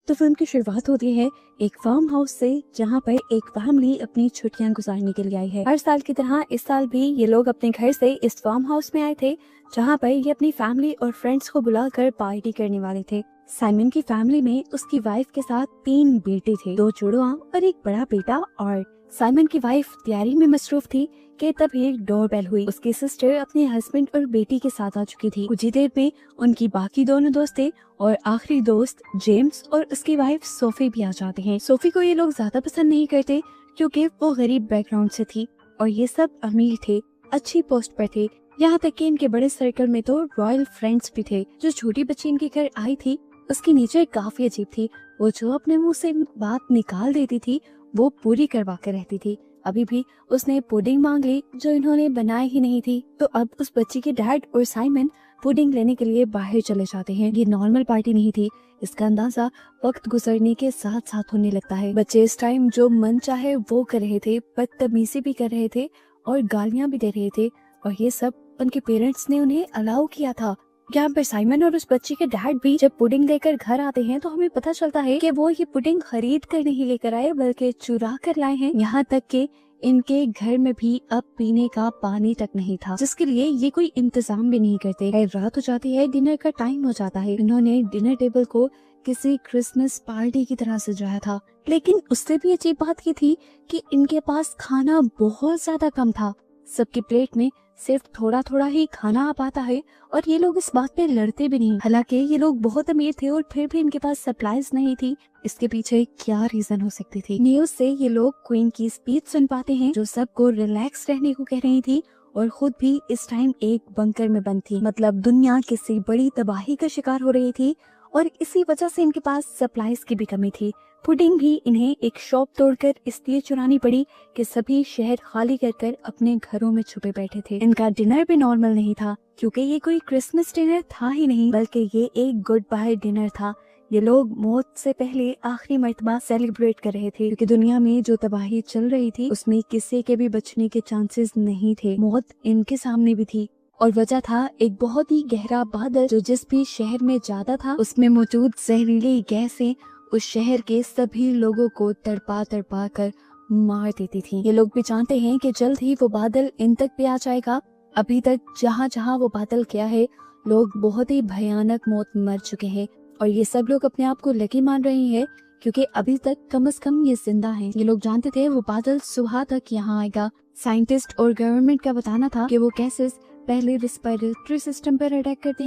तो फिल्म की शुरुआत होती है एक फार्म हाउस से, जहाँ पर एक फैमिली अपनी छुट्टियां गुजारने के लिए आई है। हर साल की तरह इस साल भी ये लोग अपने घर से इस फार्म हाउस में आए थे, जहाँ पर ये अपनी फैमिली और फ्रेंड्स को बुलाकर पार्टी करने वाले थे। साइमन की फैमिली में उसकी वाइफ के साथ 3 बेटे थे, 2 जुड़वा और एक बड़ा बेटा। और साइमन की वाइफ तैयारी में मसरूफ थी कि तभी डोरबेल हुई। उसकी सिस्टर अपने हस्बैंड और बेटी के साथ आ चुकी थी। कुछ ही देर में उनकी बाकी दोनों दोस्त थे और आखिरी दोस्त जेम्स और उसकी वाइफ सोफी भी आ जाते हैं। सोफी को ये लोग ज्यादा पसंद नहीं करते क्योंकि वो गरीब बैकग्राउंड से थी और ये सब अमीर थे, अच्छी पोस्ट पर थे। यहाँ तक कि इनके बड़े सर्कल में तो रॉयल फ्रेंड्स भी थे। जो छोटी बच्ची इनके घर आई थी उसकी नेचर काफी अजीब थी। वो जो अपने मुंह से बात निकाल देती थी वो पूरी करवा कर रहती थी। अभी भी उसने पुडिंग मांग ली जो इन्होंने बनाई ही नहीं थी। तो अब उस बच्ची के डैड और साइमन पुडिंग लेने के लिए बाहर चले जाते हैं। ये नॉर्मल पार्टी नहीं थी, इसका अंदाजा वक्त गुजरने के साथ साथ होने लगता है। बच्चे इस टाइम जो मन चाहे वो कर रहे थे, बदतमीजी भी कर रहे थे और गालियां भी दे रहे थे, और ये सब उनके पेरेंट्स ने उन्हें अलाउ किया था। यहाँ पर साइमन और उस बच्ची के डैड भी जब पुडिंग लेकर घर आते हैं तो हमें पता चलता है कि वो ये पुडिंग खरीद कर नहीं लेकर आए बल्कि चुरा कर लाए हैं। यहाँ तक कि इनके घर में भी अब पीने का पानी तक नहीं था, जिसके लिए ये कोई इंतजाम भी नहीं करते। रात हो जाती है, डिनर का टाइम हो जाता है। इन्होंने डिनर टेबल को किसी क्रिसमस पार्टी की तरह सजाया था, लेकिन उससे भी अजीब बात ये थी कि इनके पास खाना बहुत ज्यादा कम था। सबकी प्लेट में सिर्फ थोड़ा थोड़ा ही खाना आ पाता है और ये लोग इस बात पे लड़ते भी नहीं। हालांकि ये लोग बहुत अमीर थे और फिर भी इनके पास सप्लाईज नहीं थी। इसके पीछे क्या रीजन हो सकती थी? न्यूज से ये लोग क्वीन की स्पीच सुन पाते हैं जो सबको रिलैक्स रहने को कह रही थी और खुद भी इस टाइम एक बंकर में बंद थी। मतलब दुनिया किसी बड़ी तबाही का शिकार हो रही थी और इसी वजह से इनके पास सप्लाईज की भी कमी थी। पुडिंग भी इन्हें एक शॉप तोड़कर इसलिए चुरानी पड़ी कि सभी शहर खाली कर अपने घरों में छुपे बैठे थे। इनका डिनर भी नॉर्मल नहीं था क्योंकि ये कोई क्रिसमस डिनर था ही नहीं, बल्कि ये एक गुड बाय डिनर था। ये लोग मौत से पहले आखिरी मर्तबा सेलिब्रेट कर रहे थे क्योंकि दुनिया में जो तबाही चल रही थी उसमें किसी के भी बचने के चांसेस नहीं थे। मौत इनके सामने भी थी और वजह था एक बहुत ही गहरा बादल जो जिस भी शहर में ज्यादा था उसमें मौजूद जहरीली गैसें उस शहर के सभी लोगों को तड़पा तड़पा कर मार देती थी। ये लोग भी जानते हैं कि जल्द ही वो बादल इन तक भी आ जाएगा। अभी तक जहाँ जहाँ वो बादल गया है लोग बहुत ही भयानक मौत मर चुके हैं और ये सब लोग अपने आप को लकी मान रहे हैं क्योंकि अभी तक कम से कम ये जिंदा हैं। ये लोग जानते थे वो बादल सुबह तक यहाँ आएगा। साइंटिस्ट और गवर्नमेंट का बताना था कि वो गैसेस पहले रेस्पिरेटरी सिस्टम पर अटैक करते